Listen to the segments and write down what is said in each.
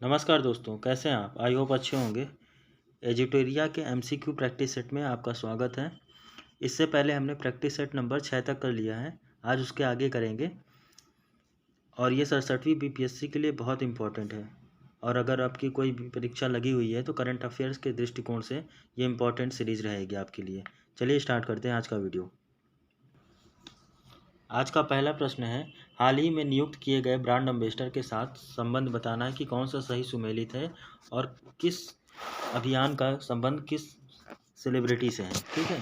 नमस्कार दोस्तों, कैसे हैं आप? आई होप अच्छे होंगे। एजुटेरिया के एमसीक्यू प्रैक्टिस सेट में आपका स्वागत है। इससे पहले हमने प्रैक्टिस सेट नंबर 6 तक कर लिया है। आज उसके आगे करेंगे और ये 67वीं बीपीएससी के लिए बहुत इम्पोर्टेंट है। और अगर आपकी कोई भी परीक्षा लगी हुई है तो करंट अफेयर्स के दृष्टिकोण से ये इम्पोर्टेंट सीरीज रहेगी आपके लिए। चलिए स्टार्ट करते हैं आज का वीडियो। आज का पहला प्रश्न है, हाल ही में नियुक्त किए गए ब्रांड एम्बेसडर के साथ संबंध बताना है कि कौन सा सही सुमेलित है और किस अभियान का संबंध किस सेलिब्रिटी से है। ठीक है,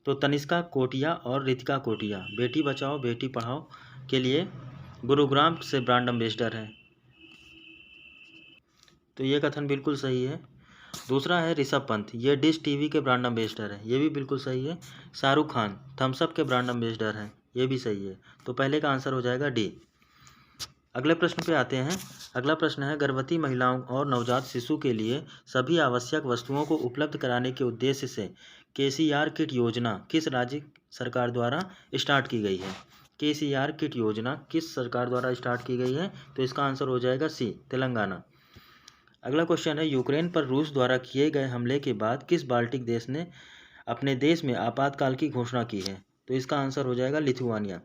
तो तनिष्का कोटिया और रितिका कोटिया बेटी बचाओ बेटी पढ़ाओ के लिए गुरुग्राम से ब्रांड एम्बेसडर हैं। तो ये कथन बिल्कुल सही है। दूसरा है ऋषभ पंत, ये डिश टीवी के ब्रांड एम्बेसडर है, ये भी बिल्कुल सही है। शाहरुख खान थम्सअप के ब्रांड एम्बेसडर हैं, ये भी सही है। तो पहले का आंसर हो जाएगा डी। अगले प्रश्न पे आते हैं। अगला प्रश्न है, गर्भवती महिलाओं और नवजात शिशु के लिए सभी आवश्यक वस्तुओं को उपलब्ध कराने के उद्देश्य से केसीआर किट योजना किस राज्य सरकार द्वारा स्टार्ट की गई है? केसीआर किट योजना किस सरकार द्वारा स्टार्ट की गई है? तो इसका आंसर हो जाएगा सी, तेलंगाना। अगला क्वेश्चन है, यूक्रेन पर रूस द्वारा किए गए हमले के बाद किस बाल्टिक देश ने अपने देश में आपातकाल की घोषणा की है? तो इसका आंसर हो जाएगा लिथुआनिया।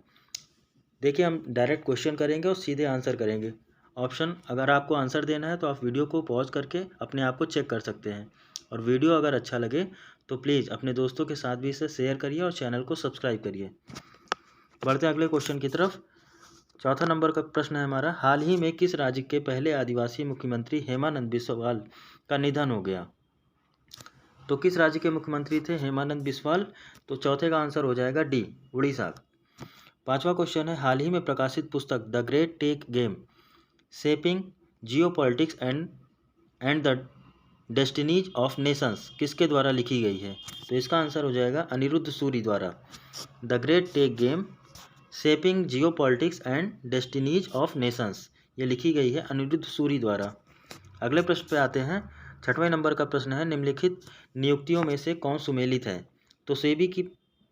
देखिए, हम डायरेक्ट क्वेश्चन करेंगे और सीधे आंसर करेंगे। ऑप्शन अगर आपको आंसर देना है तो आप वीडियो को पॉज करके अपने आप को चेक कर सकते हैं। और वीडियो अगर अच्छा लगे तो प्लीज़ अपने दोस्तों के साथ भी इसे शेयर करिए और चैनल को सब्सक्राइब करिए। बढ़ते हैं अगले क्वेश्चन की तरफ। चौथा नंबर का प्रश्न है हमारा, हाल ही में किस राज्य के पहले आदिवासी मुख्यमंत्री हेमानंद बिस्वाल का निधन हो गया? तो किस राज्य के मुख्यमंत्री थे हेमानंद बिस्वाल? तो चौथे का आंसर हो जाएगा डी, उड़ीसा। पांचवा क्वेश्चन है, हाल ही में प्रकाशित पुस्तक the great tech game shaping geopolitics and the destinies of nations किसके द्वारा लिखी गई है? तो इसका आंसर हो जाएगा अनिरुद्ध सूरी द्वारा। The great tech game shaping geopolitics and destinies of nations, ये लिखी गई है अनिरुद्ध सूरी द्वारा। अगले प्रश्न पे आते हैं। छठवें नंबर का प्रश्न है, निम्नलिखित नियुक्तियों में से कौन सुमेलित है? तो सेबी की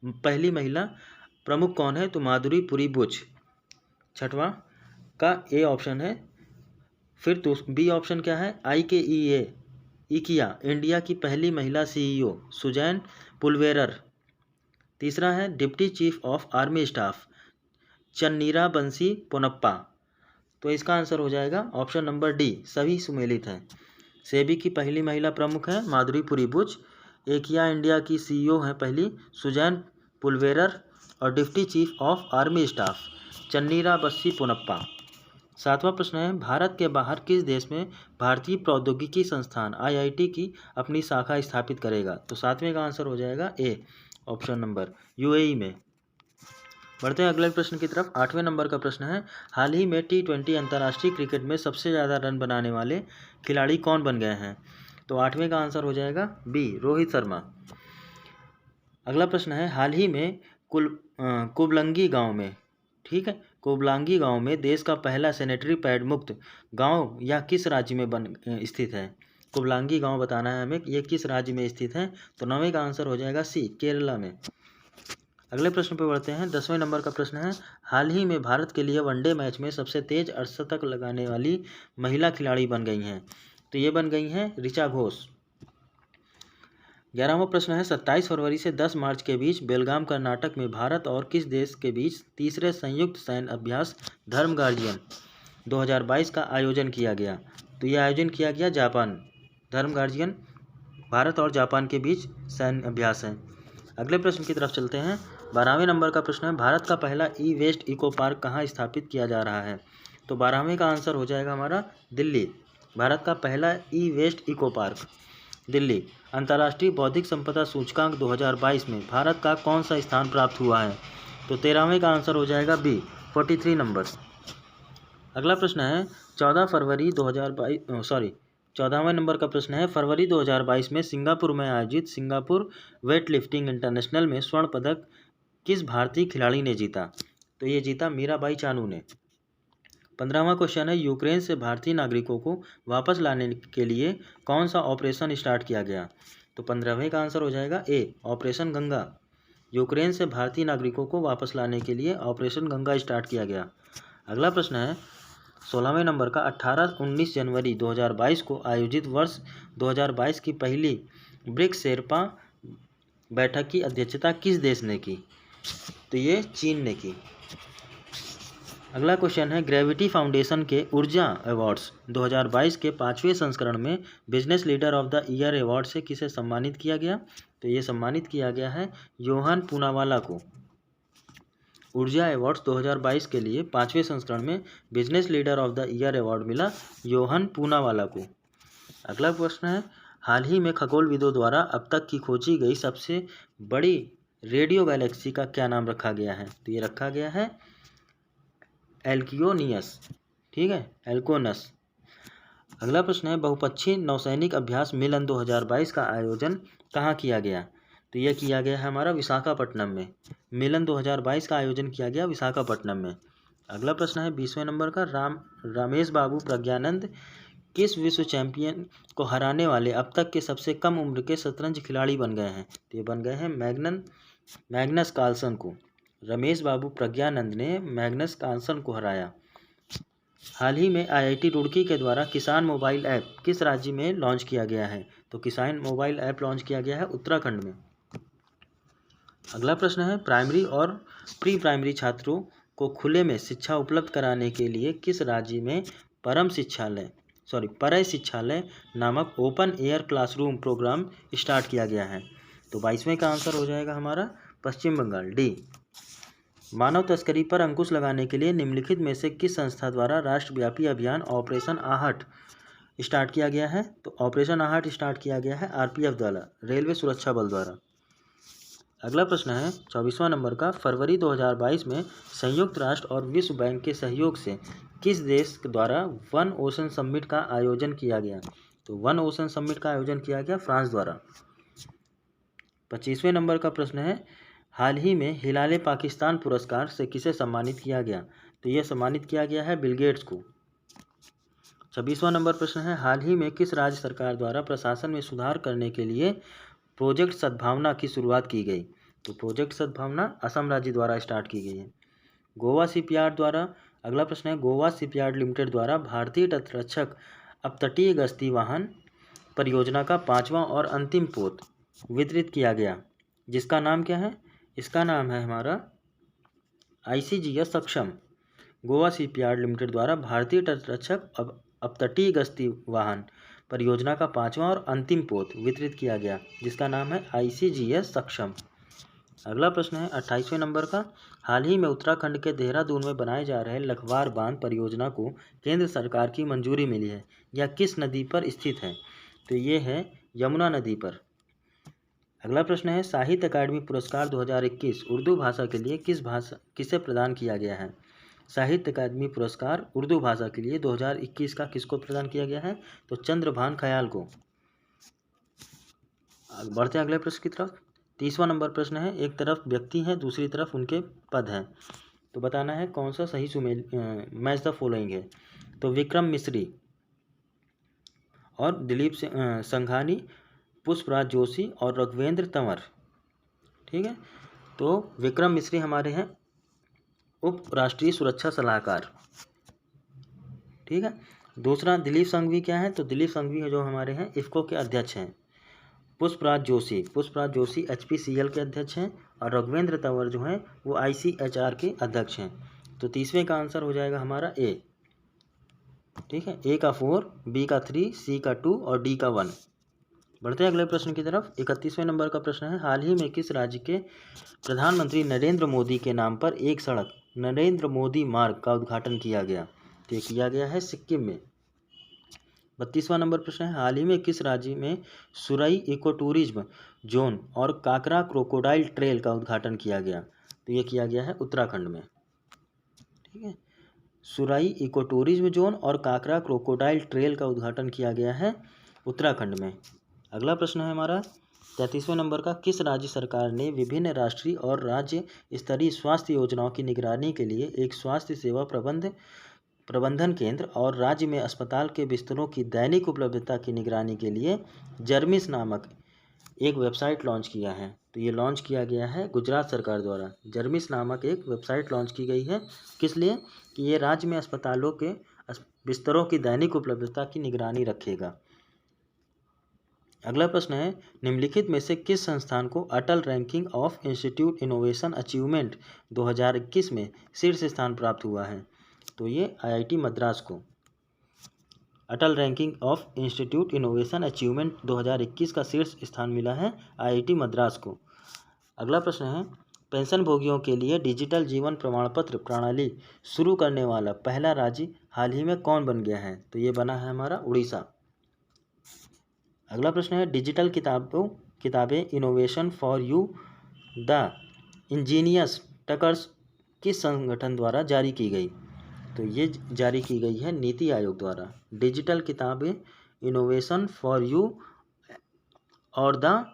पहली महिला प्रमुख कौन है? तो माधुरी पुरी बुच छठवां का ए ऑप्शन है। फिर तो बी ऑप्शन क्या है? IKEA इंडिया की पहली महिला CEO सुजैन पुलवेरर। तीसरा है deputy chief of army staff Channira बंसी पोनप्पा। तो इसका आंसर हो जाएगा ऑप्शन नंबर डी, सभी सुमेलित हैं। सेबी की पहली महिला प्रमुख है माधुरी पुरी बुच, एकिया इंडिया की CEO हैं पहली सुजैन पुलवेरर और deputy chief of army staff Channira Bassi Ponnappa. सातवां प्रश्न है, भारत के बाहर किस देश में भारतीय प्रौद्योगिकी संस्थान IIT की अपनी शाखा स्थापित करेगा? तो सातवें का आंसर हो जाएगा ए, ऑप्शन नंबर UAE में। बढ़ते हैं अगले प्रश्न की तरफ। आठवें नंबर का प्रश्न है, हाल ही में T20 अंतर्राष्ट्रीय क्रिकेट में सबसे ज़्यादा रन बनाने वाले खिलाड़ी कौन बन गए हैं? तो आठवें का आंसर हो जाएगा बी, रोहित शर्मा। अगला प्रश्न है, हाल ही में कुबलंगी गांव में, ठीक है, कुबलांगी गांव में देश का पहला सैनिटरी पैड मुक्त गांव या किस राज्य में स्थित है? कुबलांगी गांव बताना है हमें, ये किस राज्य में स्थित है? तो नौवें का आंसर हो जाएगा सी, केरला में। अगले प्रश्न पर बढ़ते हैं। 10वें नंबर का प्रश्न है, हाल ही में भारत के लिए वनडे मैच में सबसे तेज अर्धशतक लगाने वाली महिला खिलाड़ी बन गई हैं? तो ये बन गई हैं ऋचा घोष। 11वां प्रश्न है, 27 फरवरी से 10 मार्च के बीच बेलगाम कर्नाटक में भारत और किस देश के बीच तीसरे संयुक्त सैन्य अभ्यास धर्म गार्जियन 2022 का आयोजन किया गया? तो यह आयोजन किया गया जापान। धर्म गार्जियन भारत और जापान के बीच सैन्य अभ्यास है। अगले प्रश्न की तरफ चलते हैं। 12वें नंबर का प्रश्न है, भारत का पहला ई-वेस्ट इको पार्क कहाँ स्थापित किया जा रहा है? तो 12वें का आंसर हो जाएगा हमारा दिल्ली। भारत का पहला ई-वेस्ट इको पार्क दिल्ली। अंतर्राष्ट्रीय बौद्धिक संपदा सूचकांक 2022 में भारत का कौन सा स्थान प्राप्त हुआ है? तो 13वें का आंसर हो जाएगा बी, 43 नंबर। अगला प्रश्न है, 14वें नंबर का प्रश्न है, फरवरी 2022 में सिंगापुर में आयोजित सिंगापुर वेट लिफ्टिंग इंटरनेशनल में स्वर्ण पदक किस भारतीय खिलाड़ी ने जीता? तो ये जीता मीराबाई चानू ने। 15वां क्वेश्चन है, यूक्रेन से भारतीय नागरिकों को वापस लाने के लिए कौन सा ऑपरेशन स्टार्ट किया गया? तो 15वें का आंसर हो जाएगा ए, ऑपरेशन गंगा। यूक्रेन से भारतीय नागरिकों को वापस लाने के लिए ऑपरेशन गंगा स्टार्ट किया गया। अगला प्रश्न है, 16वें नंबर का 18-19 जनवरी 2022 को आयोजित वर्ष 2022 की पहली ब्रिक्स शेरपा बैठक की अध्यक्षता किस देश ने की? तो ये चीन ने की। अगला क्वेश्चन है, ग्रेविटी फाउंडेशन के ऊर्जा अवार्ड्स 2022 के 5वें संस्करण में business leader of the year award से किसे सम्मानित किया गया? तो ये सम्मानित किया गया है योहान पूनावाला को। ऊर्जा अवार्ड्स 2022 के लिए 5वें संस्करण में business leader of the year award मिला योहान पूनावाला को। अगला प्रश्न है, हाल ही में खगोलविदों द्वारा अब तक की खोजी गई सबसे बड़ी रेडियो गैलेक्सी का क्या नाम रखा गया है? तो ये रखा गया है एल्क्योनियस। ठीक है, एल्कोनस। अगला प्रश्न है, बहुपक्षीय नौसैनिक अभ्यास मिलन 2022 का आयोजन कहाँ किया गया? तो यह किया गया है हमारा विशाखापट्टनम में। मिलन 2022 का आयोजन किया गया विशाखापट्टनम में। अगला प्रश्न है 20वें नंबर का, रमेश बाबू प्रज्ञानंद किस विश्व चैंपियन को हराने वाले अब तक के सबसे कम उम्र के शतरंज खिलाड़ी बन गए हैं? तो ये बन गए हैं मैग्नस कार्लसन को। रमेश बाबू प्रज्ञानंद ने मैग्नस कार्लसन को हराया। हाल ही में आईआईटी रुड़की के द्वारा किसान मोबाइल ऐप किस राज्य में लॉन्च किया गया है? तो किसान मोबाइल ऐप लॉन्च किया गया है उत्तराखंड में। अगला प्रश्न है, प्राइमरी और प्री प्राइमरी छात्रों को खुले में शिक्षा उपलब्ध कराने के लिए किस राज्य में परय शिक्षालय नामक open air classroom programme start किया गया है? तो 22वें का आंसर हो जाएगा हमारा पश्चिम बंगाल, डी। मानव तस्करी पर अंकुश लगाने के लिए निम्नलिखित में से किस संस्था द्वारा राष्ट्रव्यापी अभियान ऑपरेशन आहट स्टार्ट किया गया है? तो ऑपरेशन आहट स्टार्ट किया गया है आरपीएफ द्वारा, रेलवे सुरक्षा बल द्वारा। अगला प्रश्न है 24वां नंबर का, फरवरी 2022 में संयुक्त राष्ट्र और विश्व बैंक के सहयोग से किस देश द्वारा वन ओशन समिट का आयोजन किया गया? तो वन ओशन समिट का आयोजन किया गया फ्रांस द्वारा। 25वें नंबर का प्रश्न है, हाल ही में हिलाले पाकिस्तान पुरस्कार से किसे सम्मानित किया गया? तो यह सम्मानित किया गया है बिल गेट्स को। 26वां नंबर प्रश्न है, हाल ही में किस राज्य सरकार द्वारा प्रशासन में सुधार करने के लिए प्रोजेक्ट सद्भावना की शुरुआत की गई? तो प्रोजेक्ट सद्भावना असम राज्य द्वारा स्टार्ट की गई है। गोवा शिपयार्ड द्वारा। अगला प्रश्न है, गोवा शिपयार्ड लिमिटेड द्वारा भारतीय तटरक्षक अपतटीय गश्ती वाहन परियोजना का 5वां और अंतिम पोत वितरित किया गया, जिसका नाम क्या है? इसका नाम है हमारा ICGS सक्षम। गोवा शिपयार्ड लिमिटेड द्वारा भारतीय तटरक्षक अपतटीय गश्ती वाहन परियोजना का 5वां और अंतिम पोत वितरित किया गया, जिसका नाम है ICGS सक्षम। अगला प्रश्न है 28वें नंबर का, हाल ही में उत्तराखंड के देहरादून में बनाए जा रहे लखवार बांध परियोजना को केंद्र सरकार की मंजूरी मिली है, यह किस नदी पर स्थित है? तो ये है यमुना नदी पर। अगला प्रश्न है, साहित्य अकादमी पुरस्कार 2021 उर्दू भाषा के लिए किसे प्रदान किया गया है? साहित्य अकादमी पुरस्कार उर्दू भाषा के लिए 2021 का किसको प्रदान किया गया है? तो चंद्रभान खयाल को। बढ़ते हैं अगले प्रश्न की तरफ। 30वां नंबर प्रश्न है, एक तरफ व्यक्ति हैं, दूसरी तरफ उनके पद हैं, तो बताना है कौन सा सही सुमेल मैच द फॉलोइंग है। तो विक्रम मिश्री और दिलीप संघानी, पुष्पराज जोशी और रघुवेंद्र तंवर। ठीक है, तो विक्रम मिश्री हमारे हैं उप राष्ट्रीय सुरक्षा सलाहकार। ठीक है, दूसरा दिलीप संघवी क्या है? तो दिलीप संघवी जो हमारे हैं इफ्को के अध्यक्ष हैं। पुष्पराज जोशी HPCL के अध्यक्ष हैं और रघुवेंद्र तंवर जो हैं वो ICHR के अध्यक्ष हैं। तो 30वें का आंसर हो जाएगा हमारा ए। ठीक है, A का 4, B का 3, C का 2 और D का 1। बढ़ते हैं अगले प्रश्न की तरफ। 31वें नंबर का प्रश्न है, हाल ही में किस राज्य के प्रधानमंत्री नरेंद्र मोदी के नाम पर एक सड़क नरेंद्र मोदी मार्ग का उद्घाटन किया गया? तो किया गया है सिक्किम में। 32वां नंबर प्रश्न है, हाल ही में किस राज्य में सुरई इको टूरिज्म जोन और काकरा क्रोकोडाइल ट्रेल का उद्घाटन किया गया? तो ये किया गया है उत्तराखंड में। ठीक है, सुरई इको टूरिज्म जोन और काकरा क्रोकोडाइल ट्रेल का उद्घाटन किया गया है उत्तराखंड में। अगला प्रश्न है हमारा 33वें नंबर का, किस राज्य सरकार ने विभिन्न राष्ट्रीय और राज्य स्तरीय स्वास्थ्य योजनाओं की निगरानी के लिए एक स्वास्थ्य सेवा प्रबंधन केंद्र और राज्य में अस्पताल के बिस्तरों की दैनिक उपलब्धता की निगरानी के लिए जर्मिस नामक एक वेबसाइट लॉन्च किया है? तो ये लॉन्च किया गया है गुजरात सरकार द्वारा। जर्मिस नामक एक वेबसाइट लॉन्च की गई है, किस लिए? कि ये राज्य में बिस्तरों की दैनिक उपलब्धता की निगरानी रखेगा। अगला प्रश्न है, निम्नलिखित में से किस संस्थान को Atal ranking of institute innovation achievement 2021 में शीर्ष स्थान प्राप्त हुआ है? तो ये IIT मद्रास को Atal ranking of institute innovation achievement 2021 का शीर्ष स्थान मिला है IIT मद्रास को। अगला प्रश्न है, पेंशन भोगियों के लिए डिजिटल जीवन प्रमाण पत्र प्रणाली शुरू करने वाला पहला राज्य हाल ही में कौन बन गया है? तो ये बना है हमारा उड़ीसा। अगला प्रश्न है, डिजिटल किताबें innovation for you the ingenious tinkers किस संगठन द्वारा जारी की गई? तो ये जारी की गई है नीति आयोग द्वारा। डिजिटल किताबें इनोवेशन फॉर यू और द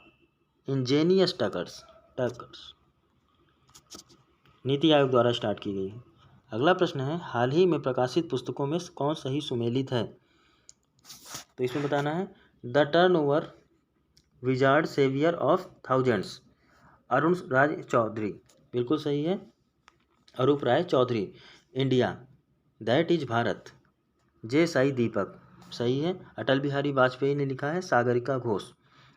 इंजीनियस टकर्स नीति आयोग द्वारा स्टार्ट की गई है। अगला प्रश्न है, हाल ही में प्रकाशित पुस्तकों में कौन सही सुमेलित है? तो इसमें बताना है, the turnover wizard saviour of thousands Arun Raj Chaudhary, बिल्कुल सही है, Arup Roy Chaudhary. India that is Bharat, J Sai Deepak, सही है। अटल बिहारी वाजपेयी ने लिखा है सागरिका घोष,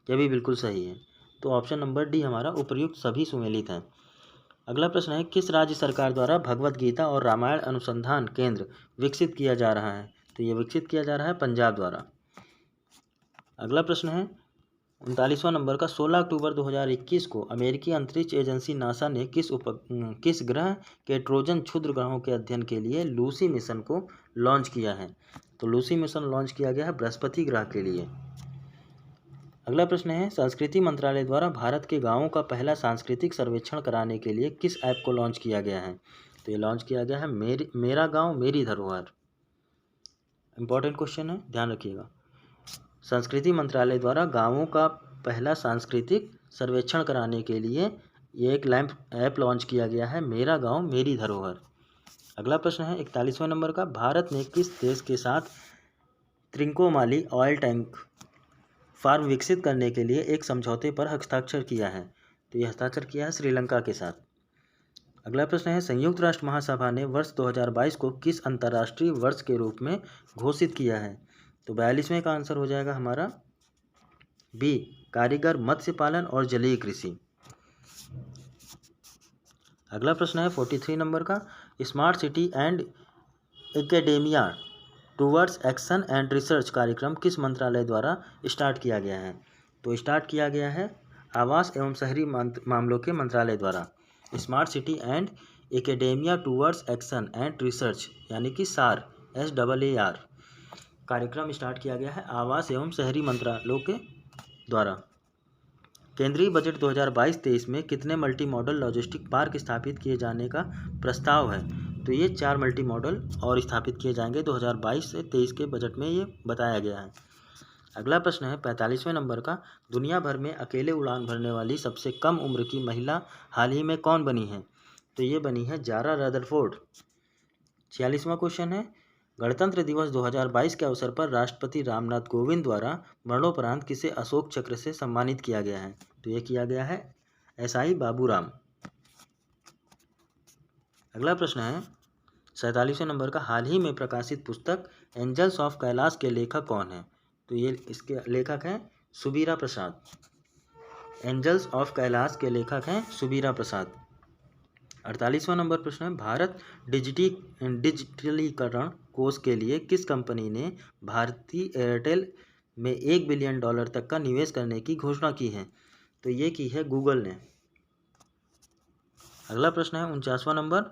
यह भी बिल्कुल सही है। तो ऑप्शन नंबर डी हमारा उपर्युक्त सभी सुमेलित हैं। अगला प्रश्न है, किस राज्य सरकार द्वारा भगवत गीता और रामायण अनुसंधान केंद्र विकसित किया जा रहा है? तो ये विकसित किया जा रहा है पंजाब द्वारा। अगला प्रश्न है 39वां नंबर का, 16 अक्टूबर 2021 को अमेरिकी अंतरिक्ष एजेंसी नासा ने किस ग्रह के ट्रोजन क्षुद्र ग्रहों के अध्ययन के लिए लूसी मिशन को लॉन्च किया है? तो लूसी मिशन लॉन्च किया गया है बृहस्पति ग्रह के लिए। अगला प्रश्न है, संस्कृति मंत्रालय द्वारा भारत के गांवों का पहला सांस्कृतिक सर्वेक्षण कराने के लिए किस ऐप को लॉन्च किया गया है? तो ये लॉन्च किया गया है मेरा गांव मेरी धरोहर। इंपॉर्टेंट क्वेश्चन है, ध्यान रखिएगा। संस्कृति मंत्रालय द्वारा गांवों का पहला सांस्कृतिक सर्वेक्षण कराने के लिए ये एक ऐप लॉन्च किया गया है, मेरा गांव मेरी धरोहर। अगला प्रश्न है 41वां नंबर का, भारत ने किस देश के साथ त्रिंकोमाली ऑयल टैंक फार्म विकसित करने के लिए एक समझौते पर हस्ताक्षर किया है? तो ये हस्ताक्षर किया है श्रीलंका के साथ। अगला प्रश्न है, संयुक्त राष्ट्र महासभा ने वर्ष 2022 को किस अंतर्राष्ट्रीय वर्ष के रूप में घोषित किया है? तो 42वें का आंसर हो जाएगा हमारा बी, कारीगर मत्स्य पालन और जलीय कृषि। अगला प्रश्न है 43 नंबर का, smart city and academia towards action and research कार्यक्रम किस मंत्रालय द्वारा स्टार्ट किया गया है? तो स्टार्ट किया गया है आवास एवं शहरी मामलों के मंत्रालय द्वारा। Smart city and academia towards action and research यानी कि SAR SAAR कार्यक्रम स्टार्ट किया गया है आवास एवं शहरी मंत्रालयों के द्वारा। केंद्रीय बजट 2022-23 में कितने मल्टी मॉडल लॉजिस्टिक पार्क स्थापित किए जाने का प्रस्ताव है? तो ये 4 मल्टी मॉडल और स्थापित किए जाएंगे 2022 से 23 के बजट में, ये बताया गया है। अगला प्रश्न है 45वें नंबर का, दुनिया भर में अकेले उड़ान भरने वाली सबसे कम उम्र की महिला हाल ही में कौन बनी है? तो ये बनी है जारा रदरफोर्ड। 46वां क्वेश्चन है, गणतंत्र दिवस 2022 के अवसर पर राष्ट्रपति रामनाथ कोविंद द्वारा मरणोपरांत किसे अशोक चक्र से सम्मानित किया गया है? तो ये किया गया है SI बाबूराम। अगला प्रश्न है 47वें नंबर का, हाल ही में प्रकाशित पुस्तक एंजल्स ऑफ कैलाश के लेखक कौन है? तो ये इसके लेखक हैं सुबीरा प्रसाद। एंजल्स ऑफ कैलाश के लेखक हैं सुबीरा प्रसाद। 48वां नंबर प्रश्न है, भारत डिजिटलीकरण कोष के लिए किस कंपनी ने भारती एयरटेल में $1 बिलियन तक का निवेश करने की घोषणा की है? तो ये की है गूगल ने। अगला प्रश्न है 49वां नंबर,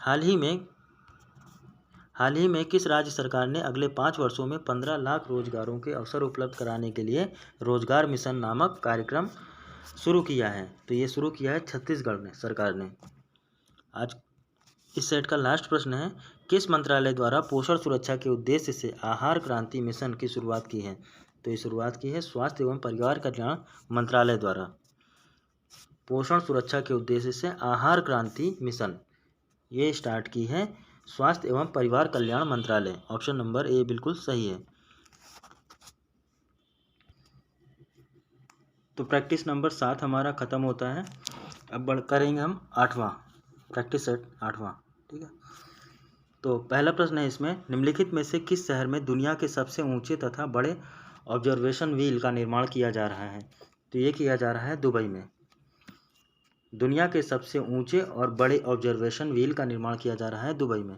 हाल ही में किस राज्य सरकार ने अगले 5 वर्षों में 15 लाख रोजगारों के अवसर उपलब्ध कराने के लिए रोजगार मिशन नामक कार्यक्रम शुरू किया है? तो ये शुरू किया है छत्तीसगढ़ सरकार ने। आज इस सेट का लास्ट प्रश्न है, किस मंत्रालय द्वारा पोषण सुरक्षा के उद्देश्य से आहार क्रांति मिशन की शुरुआत की है? तो ये शुरुआत की है स्वास्थ्य एवं परिवार कल्याण मंत्रालय द्वारा। पोषण सुरक्षा के उद्देश्य से आहार क्रांति मिशन ये स्टार्ट की है स्वास्थ्य एवं परिवार कल्याण मंत्रालय। ऑप्शन नंबर ए बिल्कुल सही है। तो प्रैक्टिस नंबर 7 हमारा ख़त्म होता है। अब करेंगे हम 8वां प्रैक्टिस सेट 8वां, ठीक है। तो पहला प्रश्न है इसमें, निम्नलिखित में से किस शहर में दुनिया के सबसे ऊंचे तथा बड़े ऑब्जर्वेशन व्हील का निर्माण किया जा रहा है? तो ये किया जा रहा है दुबई में। दुनिया के सबसे ऊंचे और बड़े ऑब्जर्वेशन व्हील का निर्माण किया जा रहा है दुबई में।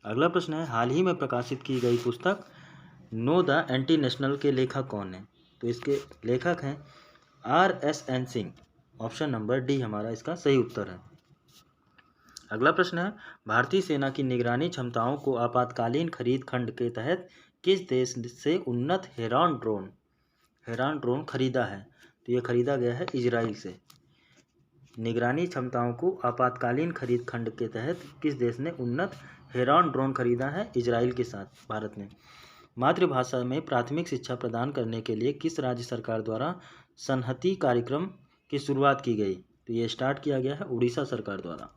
अगला प्रश्न है, हाल ही में प्रकाशित की गई पुस्तक नो द एंटी नेशनल के लेखक कौन है? तो इसके लेखक हैं R.S.N. Singh. Option number D हमारा इसका सही उत्तर है। अगला प्रश्न है, भारतीय सेना की निगरानी क्षमताओं को आपातकालीन खरीद खंड के तहत किस देश से उन्नत हेरॉन ड्रोन खरीदा है? तो ये खरीदा गया है इजराइल से। निगरानी क्षमताओं को आपातकालीन खरीद खंड के तहत किस देश ने उन्नत हेरॉन ड्रोन खरीदा है? इजराइल के साथ भारत ने। मातृभाषा में प्राथमिक शिक्षा प्रदान करने के लिए किस राज्य सरकार द्वारा सन्हति कार्यक्रम की शुरुआत की गई? तो ये स्टार्ट किया गया है उड़ीसा सरकार द्वारा।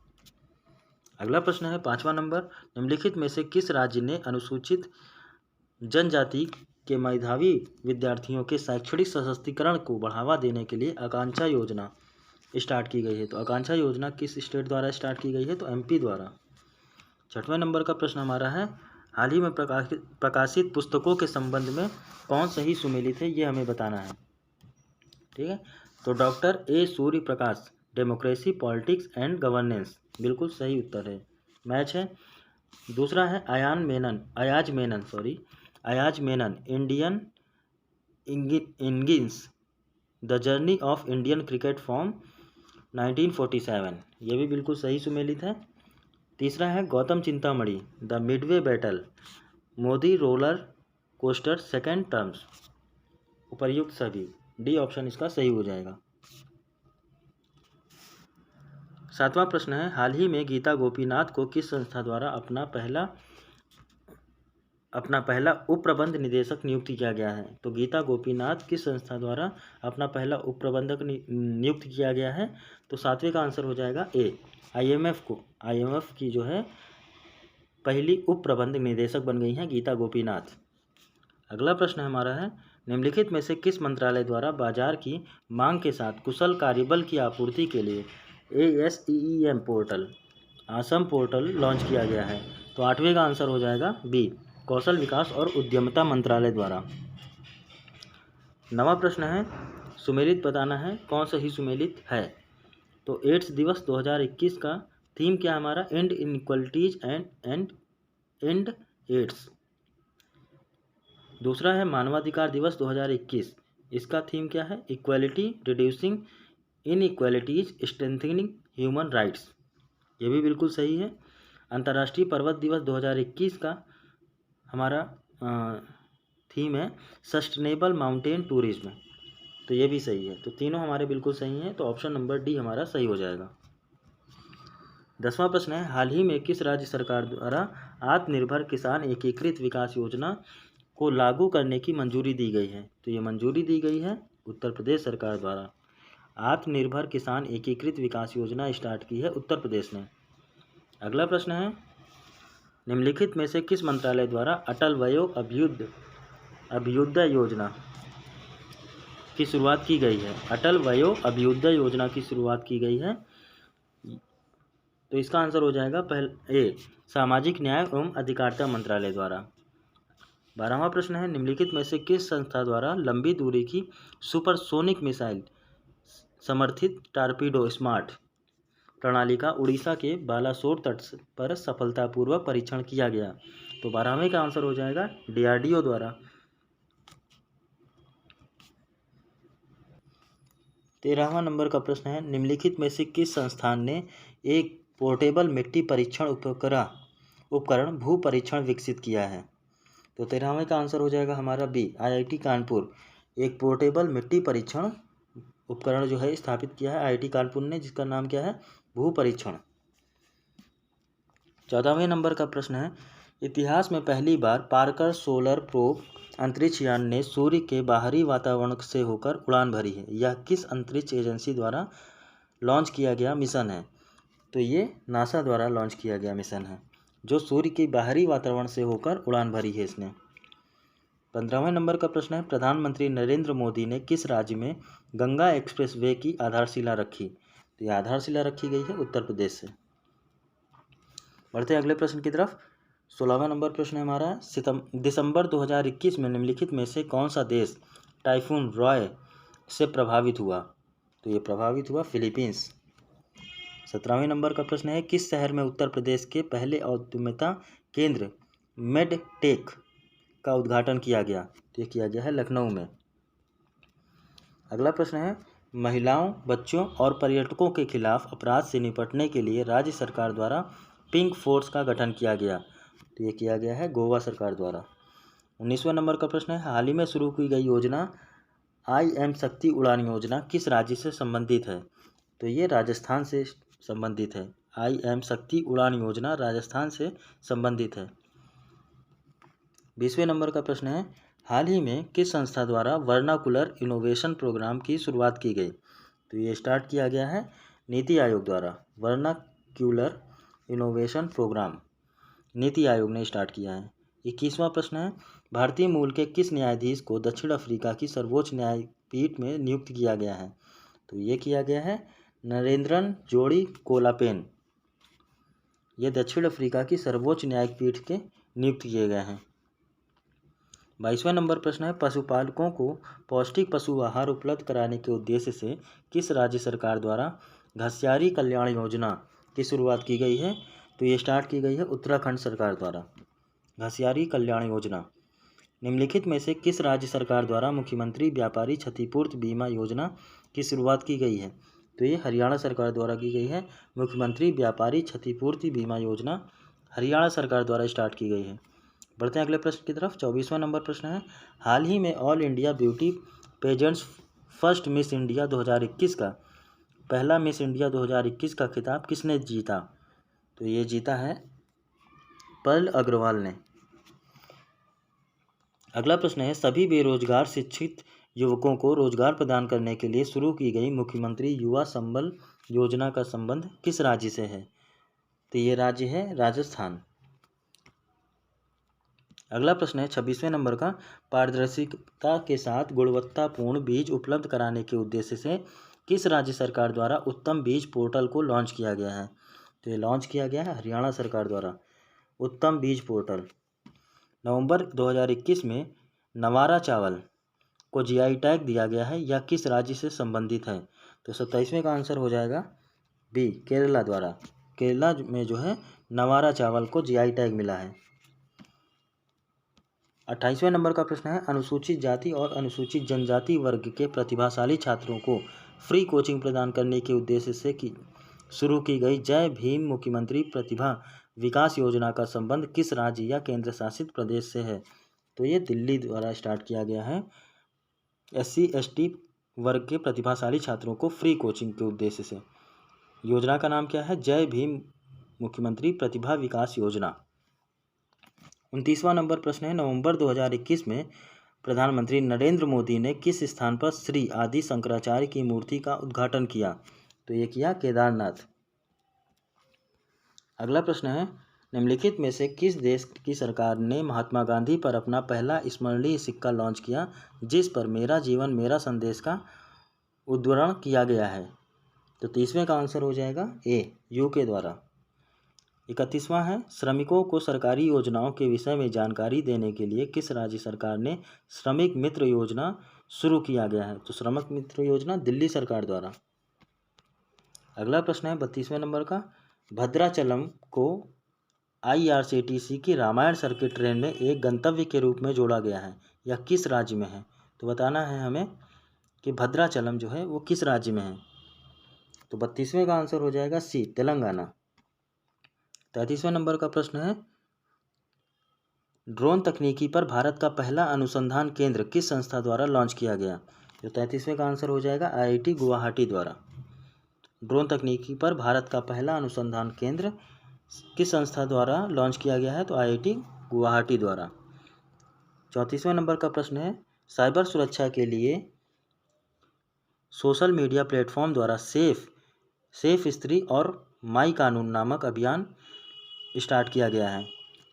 अगला प्रश्न है 5वां नंबर, निम्नलिखित में से किस राज्य ने अनुसूचित जनजाति के मेधावी विद्यार्थियों के शैक्षणिक सशक्तिकरण को बढ़ावा देने के लिए आकांक्षा योजना स्टार्ट की गई है? तो आकांक्षा योजना किस स्टेट द्वारा स्टार्ट की गई है? तो MP द्वारा। 6वें नंबर का प्रश्न हमारा है, हाल ही में प्रकाशित पुस्तकों के संबंध में कौन सही सुमेलित है, ये हमें बताना है। ठीक है, तो doctor A. Surya Prakash, democracy, politics and governance, बिल्कुल सही उत्तर है, मैच है। दूसरा है Ayaz Menon, Indian innings, the journey of Indian cricket from 1947, ये भी बिल्कुल सही सुमेलित है। तीसरा है Gautam Chintamani, the midway battle, Modi roller coaster second terms, उपर्युक्त सभी, डी ऑप्शन इसका सही हो जाएगा। 7वां प्रश्न है, हाल ही में गीता गोपीनाथ को किस संस्था द्वारा अपना पहला उप प्रबंध निदेशक नियुक्त किया गया है? तो गीता गोपीनाथ किस संस्था द्वारा अपना पहला उप प्रबंधक नियुक्त किया गया है? तो 7वें का आंसर हो जाएगा A, IMF की जो है पहली उप प्रबंध निदेशक बन गई हैं गीता गोपीनाथ। अगला प्रश्न हमारा है, निम्नलिखित में से किस मंत्रालय द्वारा बाजार की मांग के साथ कुशल कार्यबल की आपूर्ति के लिए ASEEM portal, Aseem portal launch किया गया है? तो 8वें का आंसर हो जाएगा B, कौशल विकास और उद्यमिता मंत्रालय द्वारा। 9वां प्रश्न है, सुमेलित बताना है, कौन सही सुमेलित है? तो एड्स दिवस 2021 का थीम क्या हमारा? End inequalities end AIDS. दूसरा है मानवाधिकार दिवस 2021, इसका थीम क्या है? Equality, reducing inequalities, strengthening human rights, ये भी बिल्कुल सही है। अंतर्राष्ट्रीय पर्वत दिवस 2021 का हमारा थीम है सस्टेनेबल माउंटेन टूरिज्म, तो ये भी सही है। तो तीनों हमारे बिल्कुल सही हैं, तो ऑप्शन नंबर डी हमारा सही हो जाएगा। 10वां प्रश्न है, हाल ही में किस राज्य सरकार द्वारा आत्मनिर्भर किसान एकीकृत विकास योजना को लागू करने की मंजूरी दी गई है? तो ये मंजूरी दी गई है उत्तर प्रदेश सरकार द्वारा। आत्मनिर्भर किसान एकीकृत विकास योजना स्टार्ट की है उत्तर प्रदेश ने। अगला प्रश्न है, निम्नलिखित में से किस मंत्रालय द्वारा अटल वयो अभ्युदय योजना की शुरुआत की गई है? अटल वयो अभ्युदय योजना की शुरुआत की गई है, तो इसका आंसर हो जाएगा पहले A, सामाजिक न्याय एवं अधिकारिता मंत्रालय द्वारा। 12वां प्रश्न है, निम्नलिखित में से किस संस्था द्वारा लंबी दूरी की सुपरसोनिक मिसाइल समर्थित टारपीडो स्मार्ट प्रणाली का उड़ीसा के बालासोर तट पर सफलतापूर्वक परीक्षण किया गया? तो 12वें का आंसर हो जाएगा DRDO द्वारा। 13वां नंबर का प्रश्न है, निम्नलिखित में से किस संस्थान ने एक पोर्टेबल मिट्टी परीक्षण उपकरण भू परीक्षण विकसित किया है? तो 13वें का आंसर हो जाएगा हमारा B, IIT कानपुर एक पोर्टेबल मिट्टी परीक्षण उपकरण जो है स्थापित किया है IIT कानपुर ने, जिसका नाम क्या है? भू परीक्षण। 14वें नंबर का प्रश्न है, इतिहास में पहली बार पार्कर सोलर प्रोब अंतरिक्ष यान ने सूर्य के बाहरी वातावरण से होकर उड़ान भरी है। यह किस अंतरिक्ष एजेंसी द्वारा लॉन्च किया गया मिशन है? तो ये नासा द्वारा लॉन्च किया गया मिशन है, जो सूर्य के बाहरी वातावरण से होकर उड़ान भरी है इसने। 15वें नंबर का प्रश्न है, प्रधानमंत्री नरेंद्र मोदी ने किस राज्य में गंगा एक्सप्रेसवे की आधारशिला रखी? तो यह आधारशिला रखी गई है उत्तर प्रदेश से। बढ़ते हैं अगले प्रश्न की तरफ। 16वां नंबर प्रश्न है हमारा, दिसंबर 2021 में निम्नलिखित में से कौन सा देश टाइफून रॉय से प्रभावित हुआ? तो ये प्रभावित हुआ फिलीपींस। 17वें नंबर का प्रश्न है, किस शहर में उत्तर प्रदेश के पहले उद्यमिता केंद्र मेडटेक का उद्घाटन किया गया? तो ये किया गया है लखनऊ में। अगला प्रश्न है, महिलाओं, बच्चों और पर्यटकों के खिलाफ अपराध से निपटने के लिए राज्य सरकार द्वारा पिंक फोर्स का गठन किया गया। तो ये किया गया है गोवा सरकार द्वारा। 19वां नंबर का प्रश्न है, हाल ही में शुरू की गई योजना IM शक्ति उड़ान योजना किस राज्य से संबंधित है? तो ये राजस्थान से संबंधित है। IM शक्ति उड़ान योजना राजस्थान से संबंधित है। 20वें नंबर का प्रश्न है, हाल ही में किस संस्था द्वारा वर्नाकुलर इनोवेशन प्रोग्राम की शुरुआत की गई? तो ये स्टार्ट किया गया है नीति आयोग द्वारा। Vernacular innovation programme NITI Aayog ने स्टार्ट किया है। 21वां प्रश्न है, भारतीय मूल के किस न्यायाधीश को दक्षिण अफ्रीका की सर्वोच्च न्यायपीठ में नियुक्त किया गया है? तो ये किया गया है नरेंद्रन जोड़ी कोलापेन। ये दक्षिण अफ्रीका की सर्वोच्च न्यायपीठ के नियुक्त किए गए हैं। 22वां नंबर प्रश्न है, पशुपालकों को पौष्टिक पशु आहार उपलब्ध कराने के उद्देश्य से किस राज्य सरकार द्वारा घसियारी कल्याण योजना की शुरुआत की गई है? तो ये स्टार्ट की गई है उत्तराखंड सरकार द्वारा घसियारी कल्याण योजना। निम्नलिखित में से किस राज्य सरकार द्वारा मुख्यमंत्री व्यापारी क्षतिपूर्ति बीमा योजना की शुरुआत की गई है? तो ये हरियाणा सरकार द्वारा की गई है। मुख्यमंत्री व्यापारी क्षतिपूर्ति बीमा योजना हरियाणा सरकार द्वारा स्टार्ट की गई है। बढ़ते हैं अगले प्रश्न की तरफ। 24वां नंबर प्रश्न है, हाल ही में all India beauty pageants first miss India 2021 का पहला मिस इंडिया 2021 का खिताब किसने जीता? तो ये जीता है पर्ल अग्रवाल ने। अगला प्रश्न है, सभी बेरोजगार शिक्षित युवकों को रोजगार प्रदान करने के लिए शुरू की गई मुख्यमंत्री युवा संबल योजना का संबंध किस राज्य से है? तो ये राज्य है राजस्थान। अगला प्रश्न है 26वें नंबर का, पारदर्शिता के साथ गुणवत्तापूर्ण बीज उपलब्ध कराने के उद्देश्य से किस राज्य सरकार द्वारा उत्तम बीज पोर्टल को लॉन्च किया गया है? तो ये लॉन्च किया गया है हरियाणा सरकार द्वारा उत्तम बीज पोर्टल। नवंबर 2021 में नवारा चावल को GI टैग दिया गया है, यह किस राज्य से संबंधित है? तो 27वें का आंसर हो जाएगा बी, केरला द्वारा। केरला में जो है नवारा चावल को GI टैग मिला है। 28वें नंबर का प्रश्न है, अनुसूचित जाति और अनुसूचित जनजाति वर्ग के प्रतिभाशाली छात्रों को फ्री कोचिंग प्रदान करने के उद्देश्य से शुरू की गई जय भीम मुख्यमंत्री प्रतिभा विकास योजना का संबंध किस राज्य या केंद्र शासित प्रदेश से है? तो ये दिल्ली द्वारा स्टार्ट किया गया है। SC ST वर्ग के प्रतिभाशाली छात्रों को फ्री कोचिंग के उद्देश्य से। योजना का नाम क्या है? जय भीम मुख्यमंत्री प्रतिभा विकास योजना। 29वां नंबर प्रश्न है, नवंबर 2021 में प्रधानमंत्री नरेंद्र मोदी ने किस स्थान पर श्री आदि शंकराचार्य की मूर्ति का उद्घाटन किया? तो ये किया केदारनाथ। अगला प्रश्न है, निम्नलिखित में से किस देश की सरकार ने महात्मा गांधी पर अपना पहला स्मरणीय सिक्का लॉन्च किया जिस पर मेरा जीवन मेरा संदेश का उद्धरण किया गया है? तो 30वें का आंसर हो जाएगा ए, UK द्वारा। 31वां है, श्रमिकों को सरकारी योजनाओं के विषय में जानकारी देने के लिए किस राज्य सरकार ने श्रमिक मित्र योजना शुरू किया गया है? तो श्रमिक मित्र योजना दिल्ली सरकार द्वारा। अगला प्रश्न है 32वें नंबर का, भद्राचलम को IRCTC की रामायण सर्किट ट्रेन में एक गंतव्य के रूप में जोड़ा गया है, यह किस राज्य में है? तो बताना है हमें कि भद्राचलम जो है वो किस राज्य में है। तो 32वें का आंसर हो जाएगा सी, तेलंगाना। 33वें नंबर का प्रश्न है, ड्रोन तकनीकी पर भारत का पहला अनुसंधान केंद्र किस संस्था द्वारा लॉन्च किया गया? तो 33वें का आंसर हो जाएगा IIT गुवाहाटी द्वारा। ड्रोन तकनीकी पर भारत का पहला अनुसंधान केंद्र किस संस्था द्वारा लॉन्च किया गया है? तो IIT गुवाहाटी द्वारा। 34वें नंबर का प्रश्न है, साइबर सुरक्षा के लिए सोशल मीडिया प्लेटफॉर्म द्वारा सेफ स्त्री और माई कानून नामक अभियान स्टार्ट किया गया है।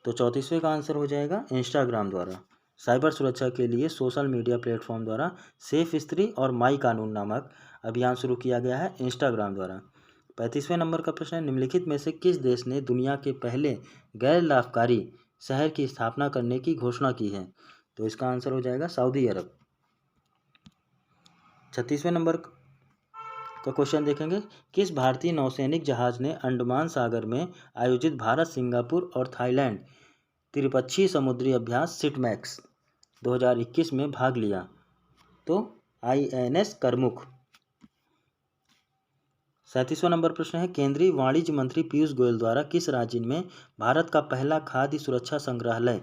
तो 34वें का आंसर हो जाएगा इंस्टाग्राम द्वारा। साइबर सुरक्षा के लिए सोशल मीडिया प्लेटफॉर्म द्वारा सेफ स्त्री और माई कानून नामक अभियान शुरू किया गया है इंस्टाग्राम द्वारा। 35वें नंबर का प्रश्न है, निम्नलिखित में से किस देश ने दुनिया के पहले गैर लाभकारी शहर की स्थापना करने की घोषणा की है? तो इसका आंसर हो जाएगा सऊदी अरब। 36वें नंबर का क्वेश्चन देखेंगे, किस भारतीय नौसैनिक जहाज ने अंडमान सागर में आयोजित भारत, सिंगापुर और थाईलैंड त्रिपक्षीय समुद्री अभ्यास सिटमैक्स 2021 में भाग लिया? तो INS करमुख। 37वां नंबर प्रश्न है, केंद्रीय वाणिज्य मंत्री पीयूष गोयल द्वारा किस राज्य में भारत का पहला खाद्य सुरक्षा संग्रहालय